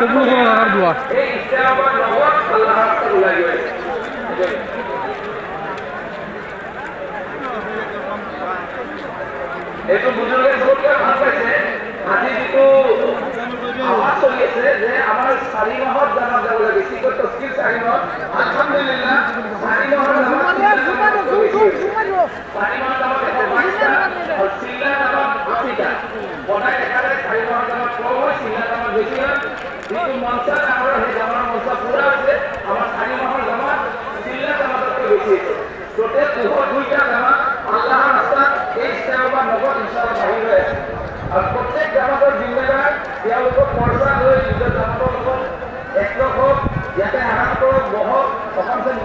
কবুল করা লাগার দোয়া এই ইস্তেমার নগদ আল্লাহ রাস্তা উলাই গেছে একটু বুজুর্গের সবকে ভাব পাইছে আজি যিটো আওয়াজ চলিছে যে আমার 4 মাহত জানা যাব বেশি করে তফসিল 4 মাহ আলহামদুলিল্লাহ 4 মাহত বনাই দেখালে 4 মাহত জানা কম হয় সিলা জানা বেশি হয় কিন্তু মনসা আমরা হে জামার মনসা পুরা আছে আমার 4 মাহত জামা সিলা জামাতকে বেশি আছে টোটাল দুইটা জামা আল্লাহর রাস্তা এই ইস্তেমা নগদ ইনশাআল্লাহ বাহির হয়েছে আর প্রত্যেক জামাতের জিম্মেদার তেওঁলোকক পর্দা লৈ নিজৰ জামাতৰ লগত একলগ হোক ইয়াতে আৰাম কৰক বহক অকণমান